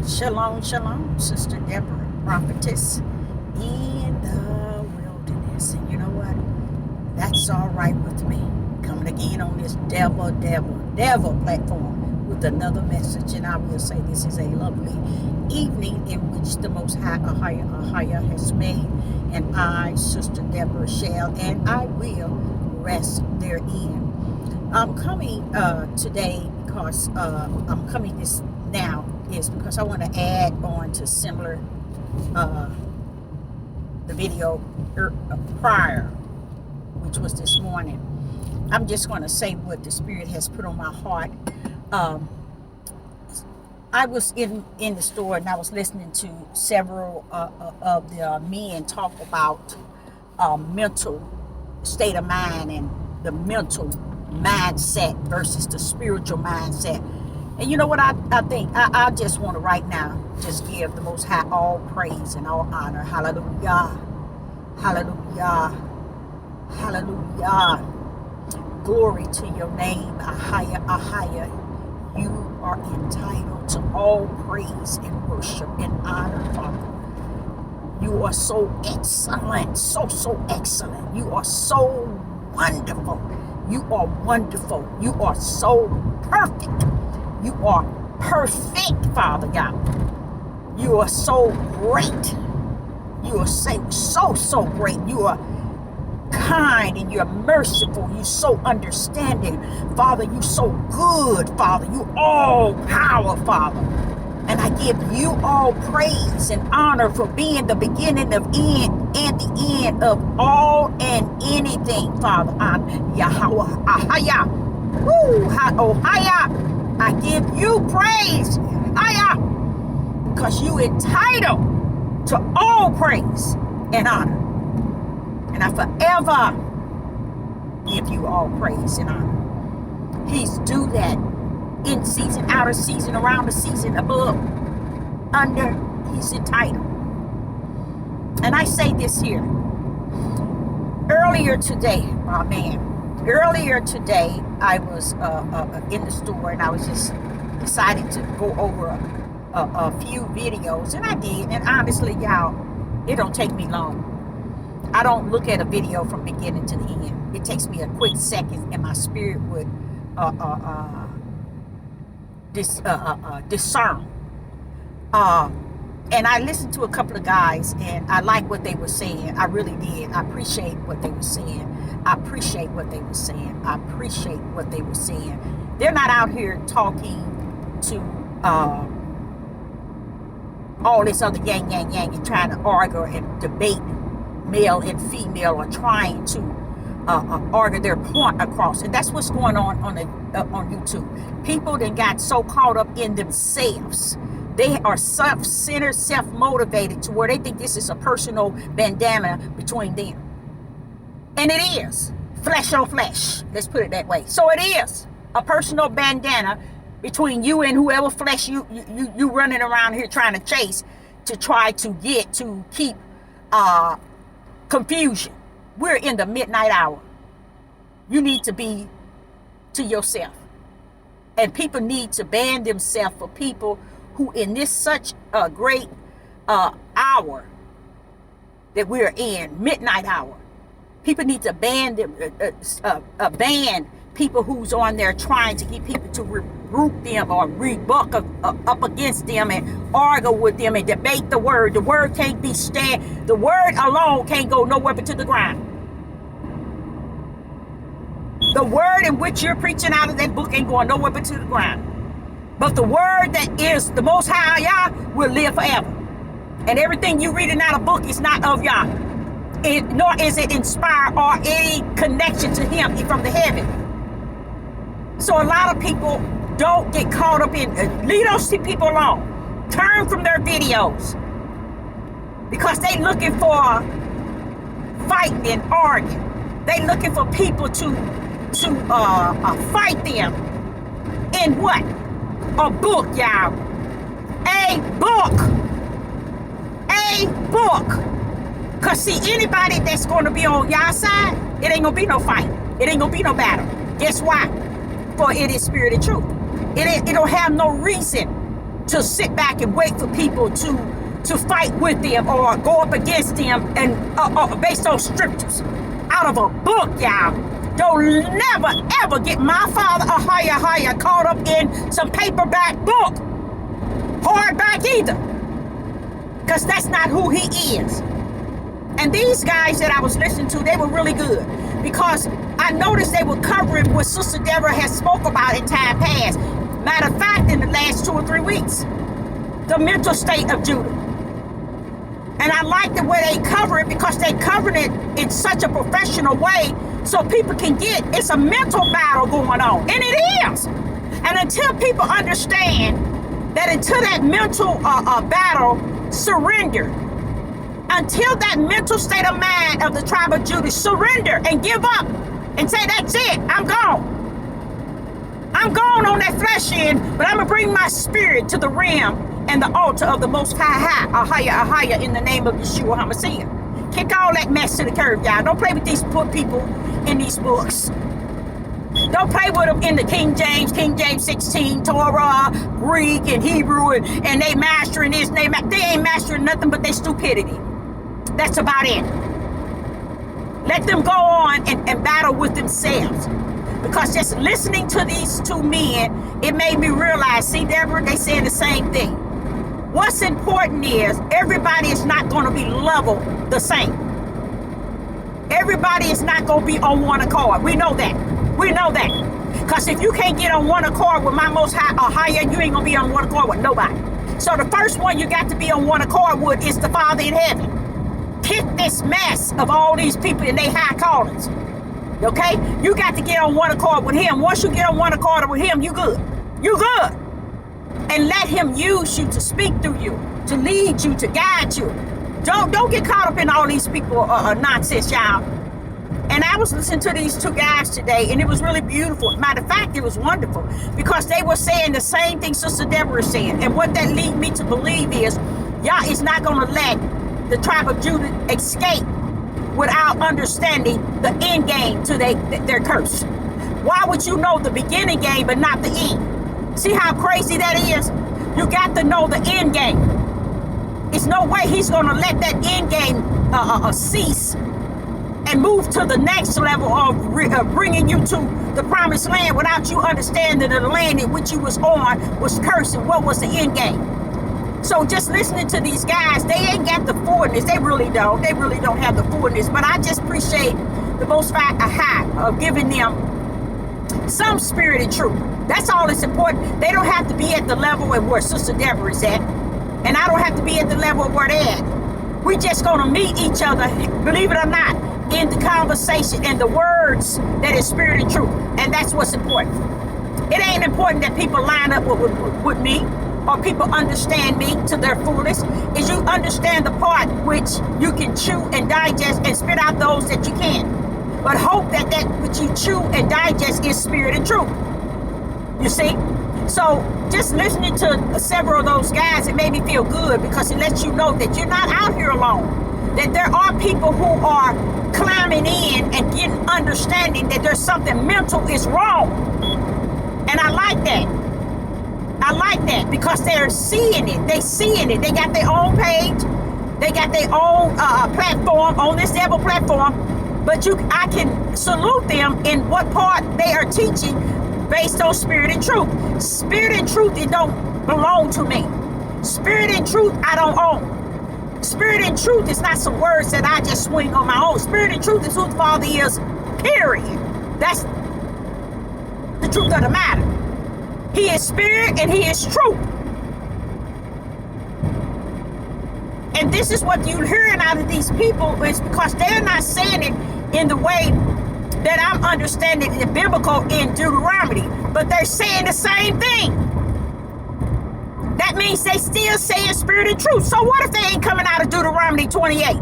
Shalom, shalom, Sister Deborah, prophetess in the wilderness. And you know what? That's all right with me. Coming again on this devil platform with another message. And I will say this is a lovely evening in which the Most High Ahayah has made. And I, Sister Deborah, shall and I will rest therein. I'm coming today because I'm coming this now is because I want to add on to similar the video prior, which was this morning. I'm just going to say what the Spirit has put on my heart. I was in the store and I was listening to several of the men talk about mental state of mind and the mental mindset versus the spiritual mindset. And you know what I think? I just want to right now just give the Most High all praise and all honor. Hallelujah. Hallelujah. Hallelujah. Glory to your name. Ahayah, Ahayah. You are entitled to all praise and worship and honor, Father. You are so excellent. So excellent. You are so wonderful. You are wonderful. You are so perfect. You are perfect, Father God. You are so great. You are so great. You are kind and you're merciful. You're so understanding. Father, you're so good, Father. You all power, Father. And I give you all praise and honor for being the beginning of end and the end of all and anything, Father. Yahweh, Ahayah. Woo, Ohayah. I give you praise, Ahayah, because you entitled to all praise and honor. And I forever give you all praise and honor. He's do that in season, out of season, around the season, above, under. He's entitled. And I say this here. Earlier today, I was in the store and I was just decided to go over a few videos, and I did. And honestly, y'all, it don't take me long. I don't look at a video from beginning to the end. It takes me a quick second, and my spirit would discern. And I listened to a couple of guys, and I like what they were saying. I really did. I appreciate what they were saying. They're not out here talking to all this other yang and trying to argue and debate male and female, or trying to argue their point across. And that's what's going on YouTube. People that got so caught up in themselves. They are self-centered, self-motivated to where they think this is a personal bandana between them. And it is. Flesh on flesh. Let's put it that way. So it is a personal bandana between you and whoever flesh you running around here trying to chase to try to get to keep confusion. We're in the midnight hour. You need to be to yourself. And people need to ban themselves for people who in this such a great hour that we're in, midnight hour. People need to ban people who's on there trying to get people to rebuke them or rebut up against them and argue with them and debate the word. The word can't be the word alone can't go nowhere but to the ground. The word in which you're preaching out of that book ain't going nowhere but to the ground. But the word that is the Most High Yah will live forever. And everything you reading out of book is not of Yah. Nor is it inspired or any connection to him from the heaven. So a lot of people don't get caught up in, leave those people alone. Turn from their videos. Because they looking for fighting and arguing. They looking for people to fight them. In what? A book, y'all. A book. Because see, anybody that's going to be on y'all side, it ain't going to be no fight. It ain't going to be no battle. Guess why? For it is spirit and truth. It don't have no reason to sit back and wait for people to fight with them or go up against them and based on scriptures out of a book, y'all. Don't never ever get my father Ahayah caught up in some paperback book, hardback either, because that's not who he is. And these guys that I was listening to, they were really good, because I noticed they were covering what Sister Deborah has spoke about in time past. Matter of fact, in the last 2 or 3 weeks, the mental state of Judah. And I like the way they cover it, because they covered it in such a professional way so people can get, it's a mental battle going on. And it is. And until people understand that, until that mental battle surrender, until that mental state of mind of the tribe of Judah surrender and give up and say, that's it, I'm gone. I'm gone on that flesh end, but I'm going to bring my spirit to the realm and the altar of the Most High, Ahayah, in the name of Yeshua HaMashiach. Kick all that mess to the curb, y'all. Don't play with these poor people in these books. Don't play with them in the King James 16, Torah, Greek, and Hebrew, and they mastering this, they ain't mastering nothing but their stupidity. That's about it. Let them go on and battle with themselves. Because just listening to these two men, it made me realize, see, Deborah, they saying the same thing. What's important is everybody is not going to be level the same. Everybody is not going to be on one accord. We know that. We know that. Because if you can't get on one accord with my Most High Ahayah, you ain't going to be on one accord with nobody. So the first one you got to be on one accord with is the Father in heaven. Kick this mess of all these people in their high callings. Okay? You got to get on one accord with him. Once you get on one accord with him, you good. You good. And let him use you to speak through you, to lead you, to guide you. Don't get caught up in all these people nonsense, y'all. And I was listening to these two guys today, and it was really beautiful. Matter of fact, it was wonderful, because they were saying the same thing Sister Deborah is saying. And what that leads me to believe is, y'all is not going to let the tribe of Judah escape without understanding the end game to their curse. Why would you know the beginning game but not the end? See how crazy that is? You got to know the end game. It's no way he's going to let that end game cease and move to the next level of bringing you to the promised land without you understanding that the land in which you was on was cursed and what was the end game. So just listening to these guys, they ain't got the fullness. They really don't. They really don't have the fullness. But I just appreciate the Most High of giving them some spirit and truth. That's all that's important. They don't have to be at the level of where Sister Deborah is at. And I don't have to be at the level of where they're at. We just going to meet each other, believe it or not, in the conversation and the words that is spirit and truth. And that's what's important. It ain't important that people line up with me, or people understand me to their fullest. Is you understand the part which you can chew and digest and spit out those that you can't. But hope that which you chew and digest is spirit and truth. You see? So just listening to several of those guys, it made me feel good, because it lets you know that you're not out here alone. That there are people who are climbing in and getting understanding that there's something mental is wrong. And I like that. I like that, because they're seeing it. They seeing it. They got their own page. They got their own platform on this devil platform. But I can salute them in what part they are teaching based on spirit and truth. Spirit and truth, it don't belong to me. Spirit and truth, I don't own. Spirit and truth is not some words that I just swing on my own. Spirit and truth is who the Father is, period. That's the truth of the matter. He is spirit and he is truth. And this is what you're hearing out of these people, is because they're not saying it in the way that I'm understanding the biblical in Deuteronomy, but they're saying the same thing. That means they still saying spirit and truth. So what if they ain't coming out of Deuteronomy 28?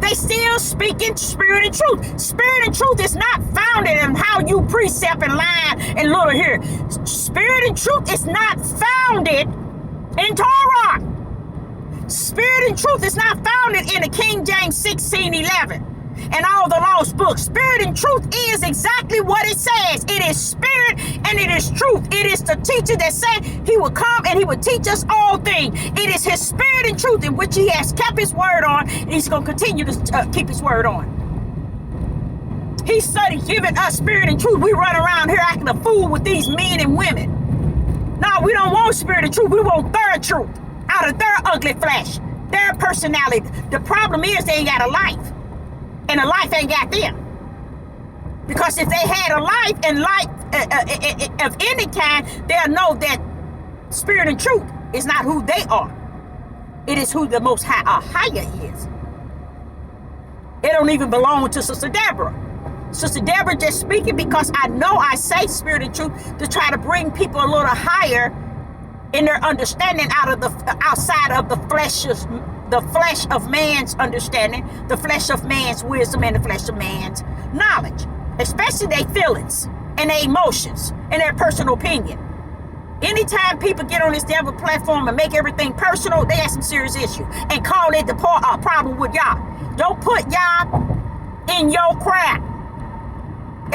They still speaking spirit and truth. Spirit and truth is not founded in how you precept and line and little here. Spirit and truth is not founded in Torah. Spirit and truth is not founded in the King James 16:11. and all the lost books. Spirit and truth is exactly what it says. It is spirit and it is truth. It is the teacher that said he would come and he would teach us all things. It is his spirit and truth in which he has kept his word on, and he's going to continue to keep his word on. He started giving us spirit and truth. We run around here acting a fool with these men and women. No, we don't want spirit and truth. We want their truth out of their ugly flesh, their personality. The problem is they ain't got a life, and a life ain't got them. Because if they had a life and life of any kind, they'll know that spirit and truth is not who they are. It is who the Most High Ahayah is. It don't even belong to Sister Deborah. Sister Deborah just speaking because I know I say spirit and truth to try to bring people a little higher in their understanding outside of the flesh of man's understanding, the flesh of man's wisdom, and the flesh of man's knowledge, especially their feelings and their emotions and their personal opinion. Anytime people get on this devil platform and make everything personal, they have some serious issue and call it the problem with y'all. Don't put y'all in your crowd.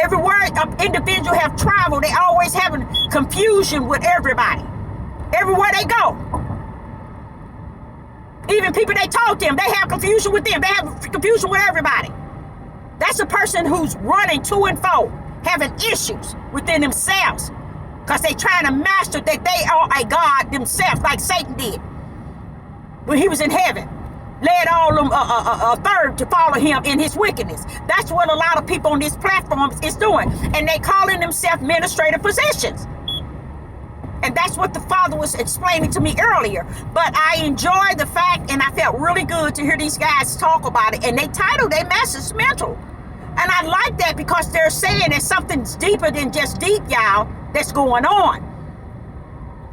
Everywhere an individual have traveled, they always having confusion with everybody. Everywhere they go. Even people they talk to them, they have confusion with them. They have confusion with everybody. That's a person who's running to and fro, having issues within themselves. Because they trying to master that they are a God themselves, like Satan did when he was in heaven. Led all them a third to follow him in his wickedness. That's what a lot of people on this platform is doing. And they calling themselves administrative positions. And that's what the Father was explaining to me earlier. But I enjoyed the fact, and I felt really good to hear these guys talk about it. And they titled their message Mental. And I like that because they're saying that something's deeper than just deep, y'all, that's going on.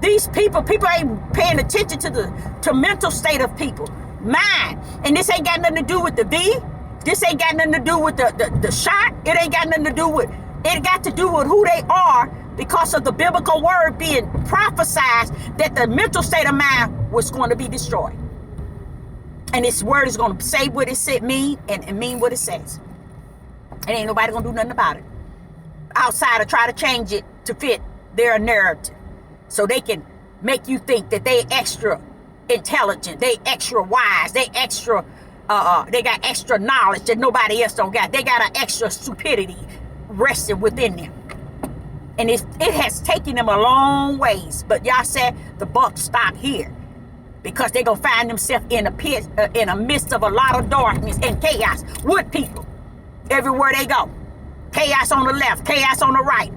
These people ain't paying attention to mental state of people. Mind. And this ain't got nothing to do with the V. This ain't got nothing to do with the shot. It ain't got nothing to do with, it got to do with who they are because of the biblical word being prophesied that the mental state of mind was going to be destroyed. And this word is going to say what it said mean and mean what it says. And ain't nobody going to do nothing about it. Outside of try to change it to fit their narrative. So they can make you think that they extra intelligent, they extra wise, they extra they got extra knowledge that nobody else don't got. They got an extra stupidity resting within them. And it has taken them a long ways. But y'all said the buck stopped here. Because they're gonna find themselves in a pit, in the midst of a lot of darkness and chaos with people. Everywhere they go. Chaos on the left, chaos on the right.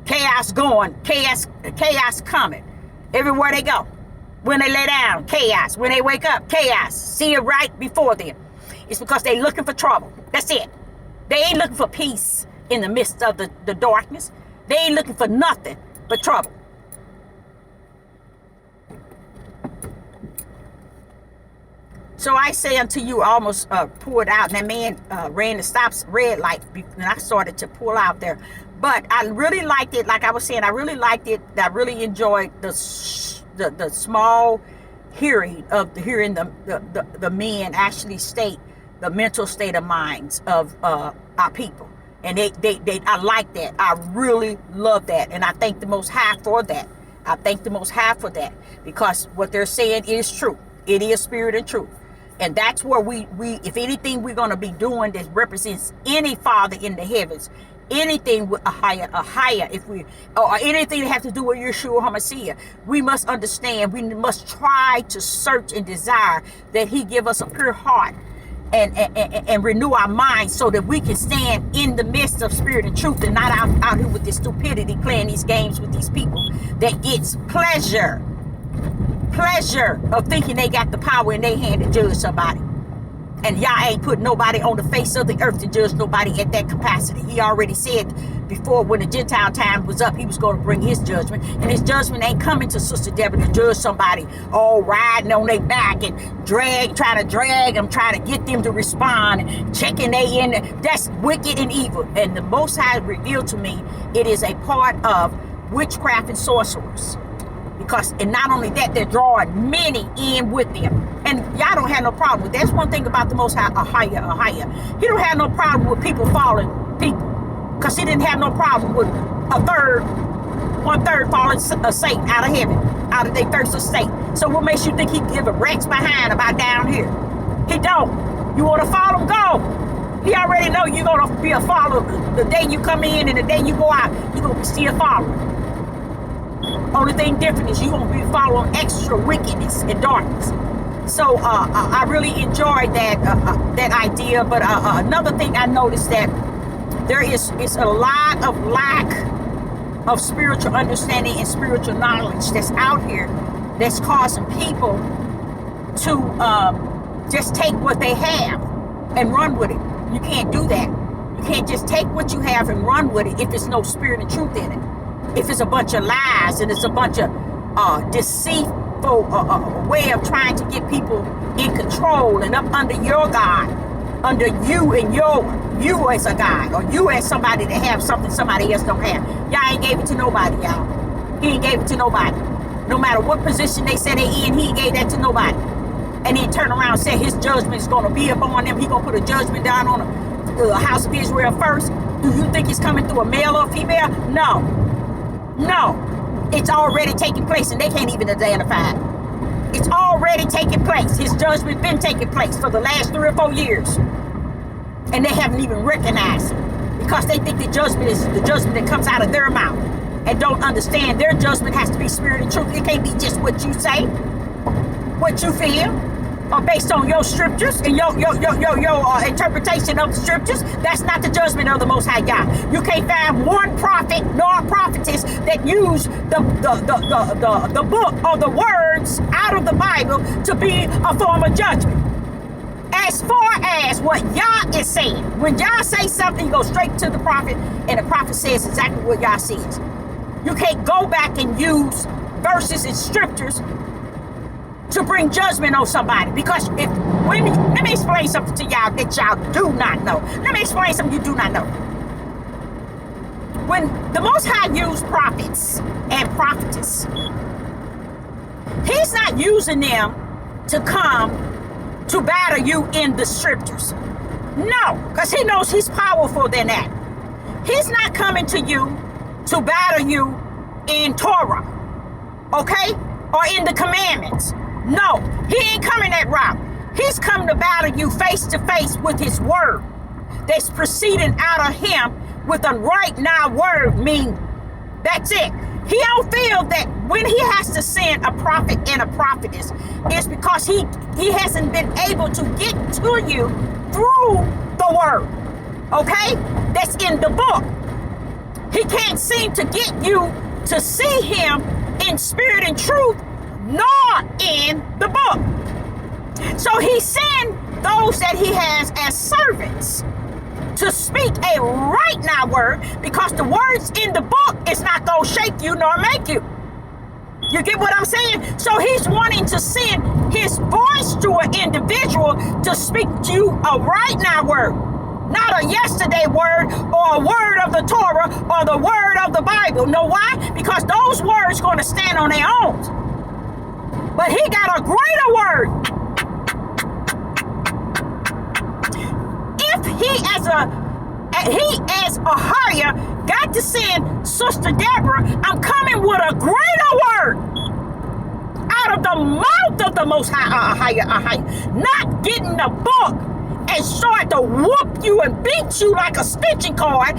Chaos going, chaos coming. Everywhere they go. When they lay down, chaos. When they wake up, chaos. See it right before them. It's because they're looking for trouble. That's it. They ain't looking for peace in the midst of the darkness. They ain't looking for nothing but trouble. So I say unto you, almost pulled out, and that man ran the stops red light, and I started to pull out there. But I really liked it. Like I was saying, I really liked it. I really enjoyed the small hearing the men actually state the mental state of minds of our people. And I like that. I really love that. And I thank the Most High for that. I thank the Most High for that. Because what they're saying is true. It is spirit and truth. And that's where we if anything we're going to be doing that represents any father in the heavens, anything with Ahayah, if we, or anything that has to do with Yeshua HaMashiach, we must understand, we must try to search and desire that he give us a pure heart and renew our minds so that we can stand in the midst of spirit and truth and not out here with this stupidity playing these games with these people that gets pleasure of thinking they got the power in their hand to judge somebody. And y'all ain't put nobody on the face of the earth to judge nobody at that capacity. He already said before when the Gentile time was up, he was going to bring his judgment. And his judgment ain't coming to Sister Deborah to judge somebody all riding on their back and trying to drag them, trying to get them to respond, and checking they in. That's wicked and evil. And the Most High revealed to me it is a part of witchcraft and sorcerers. And not only that, they're drawing many in with them. And y'all don't have no problem with that. That's one thing about the Most High, Ahayah. He don't have no problem with people falling people. Because he didn't have no problem with one third falling Satan out of heaven, out of their thirst of state. So what makes you think he give a rat's behind about down here? He don't. You want to follow him? Go. He already know you're going to be a follower. The day you come in and the day you go out, you're going to be still following. Only thing different is you're going to be following extra wickedness and darkness. So I really enjoyed that idea. But another thing I noticed that there is a lot of lack of spiritual understanding and spiritual knowledge that's out here that's causing people to just take what they have and run with it. You can't do that. You can't just take what you have and run with it if there's no spirit and truth in it. If it's a bunch of lies and it's a bunch of deceitful way of trying to get people in control and up under your God, under you and you as a God, or you as somebody that have something somebody else don't have. Y'all ain't gave it to nobody, y'all. He ain't gave it to nobody. No matter what position they say they in, he ain't gave that to nobody. And he turned around and said his judgment is going to be upon them. He going to put a judgment down on the house of Israel first. Do you think it's coming through a male or female? No. No. It's already taking place and they can't even identify it. It's already taking place. His judgment been taking place for the last 3 or 4 years. And they haven't even recognized it because they think the judgment is the judgment that comes out of their mouth and don't understand their judgment has to be spirit and truth. It can't be just what you say, what you feel, or based on your scriptures and your interpretation of the scriptures. That's not the judgment of the Most High God. You can't find one prophet nor prophetess that use the book or the words out of the Bible to be a form of judgment. As far as what Yah is saying, when Yah say something, you go straight to the prophet, and the prophet says exactly what Yah says. You can't go back and use verses and scriptures to bring judgment on somebody. Because let me explain something to y'all that y'all do not know. Let me explain something you do not know. When the Most High used prophets and prophetess, he's not using them to come to battle you in the scriptures. No, because he knows he's powerful than that. He's not coming to you to battle you in Torah, okay? Or in the commandments. No, he ain't coming that route. He's coming to battle you face to face with his word that's proceeding out of him with a right now word, mean that's it. He don't feel that when he has to send a prophet and a prophetess, it's because he hasn't been able to get to you through the word, okay? That's in the book. He can't seem to get you to see him in spirit and truth, nor in the book. So he sent those that he has as servants to speak a right now word, because the words in the book is not going to shake you nor make you. You get what I'm saying? So he's wanting to send his voice to an individual to speak to you a right now word, not a yesterday word or a word of the Torah or the word of the Bible. Know why? Because those words going to stand on their own. But he got a greater word. If he as Ahayah got to send Sister Deborah, I'm coming with a greater word out of the mouth of the Most High Ahayah. Not getting the book and start to whoop you and beat you like a stitching cord,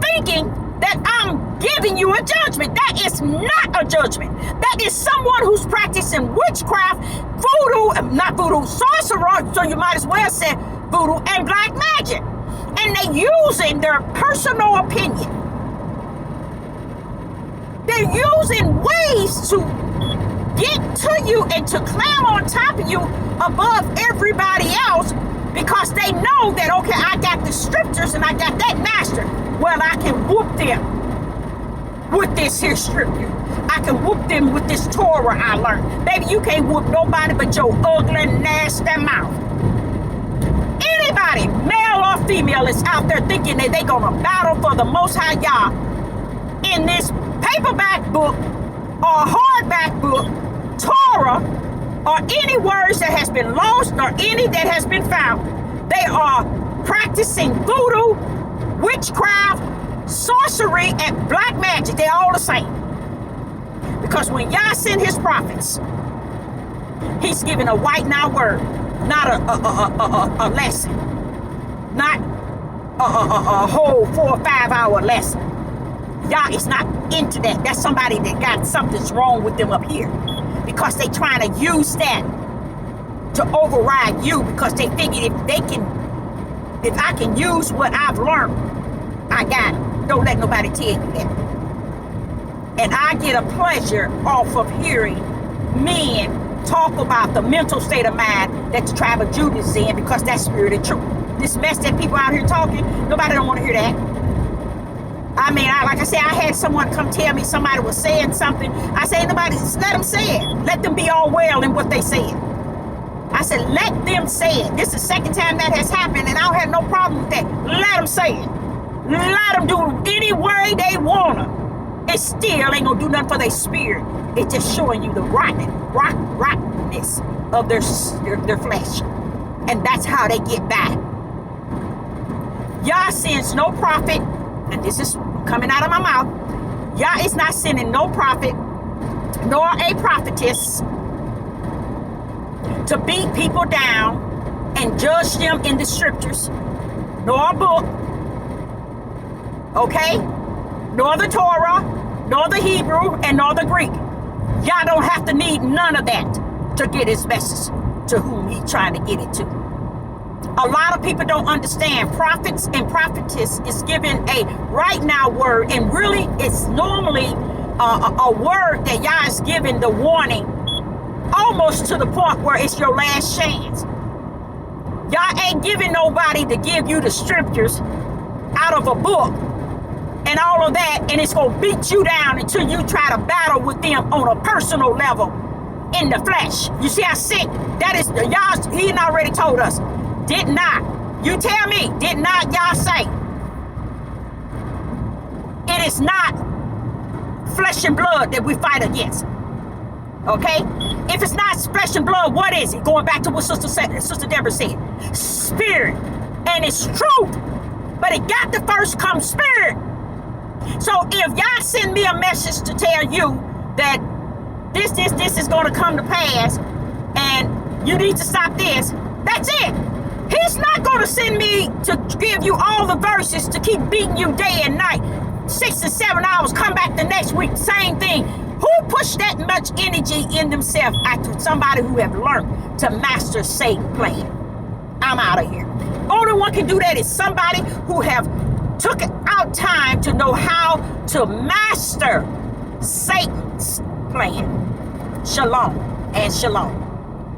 thinking that I'm giving you a judgment. That is not a judgment. That is someone who's practicing witchcraft, sorcerer, so you might as well say voodoo and black magic. And they using their personal opinion. They're using ways to get to you and to climb on top of you above everybody else, because they know that, okay, I got the scriptures and I got that master. Well, I can whoop them with this here scripture. I can whoop them with this Torah I learned. Baby, you can't whoop nobody but your ugly, nasty mouth. Anybody, male or female, is out there thinking that they're going to battle for the Most High Yah in this paperback book or hardback book, Torah, or any words that has been lost or any that has been found. They are practicing voodoo, witchcraft, sorcery, and black magic. They're all the same. Because when Yah sent his prophets, he's giving a white now word, not a lesson, not a whole 4 or 5 hour lesson. Yah is not into that. That's somebody that got something's wrong with them up here, because they trying to use that to override you, because they figure if I can use what I've learned, I got it. Don't let nobody tell you that. And I get a pleasure off of hearing men talk about the mental state of mind that the tribe of Judah is in, because that's spirit of truth. This mess that people out here talking, nobody don't want to hear that. I mean, like I said, I had someone come tell me somebody was saying something. I say, nobody, let them say it. Let them be all well in what they said. I said, let them say it. This is the second time that has happened, and I don't have no problem with that. Let them say it. Let them do it any way they want to. It still ain't going to do nothing for their spirit. It's just showing you the rottenness of their flesh. And that's how they get back. Yah sends no prophet, and this is coming out of my mouth. Yah is not sending no prophet nor a prophetess to beat people down and judge them in the scriptures, nor a book, okay, nor the Torah, nor the Hebrew, and nor the Greek. Y'all don't have to need none of that to get his message to whom he's trying to get it to. A lot of people don't understand. Prophets and prophetess is given a right now word, and really it's normally a word that Yah is giving the warning almost to the point where it's your last chance. Yah ain't giving nobody to give you the scriptures out of a book and all of that, and it's going to beat you down until you try to battle with them on a personal level in the flesh. You see how sick that is? Yah, he already told us. Did not, you tell me, did not Yah say it is not flesh and blood that we fight against? Okay? If it's not flesh and blood, what is it? Going back to what Sister Deborah said. Spirit. And it's truth. But it got to first come spirit. So if Yah send me a message to tell you that this is going to come to pass and you need to stop this, that's it. He's not going to send me to give you all the verses to keep beating you day and night. 6 and 7 hours, come back the next week, same thing. Who pushed that much energy in themselves after somebody who have learned to master Satan's plan? I'm out of here. Only one can do that is somebody who have took out time to know how to master Satan's plan. Shalom and shalom.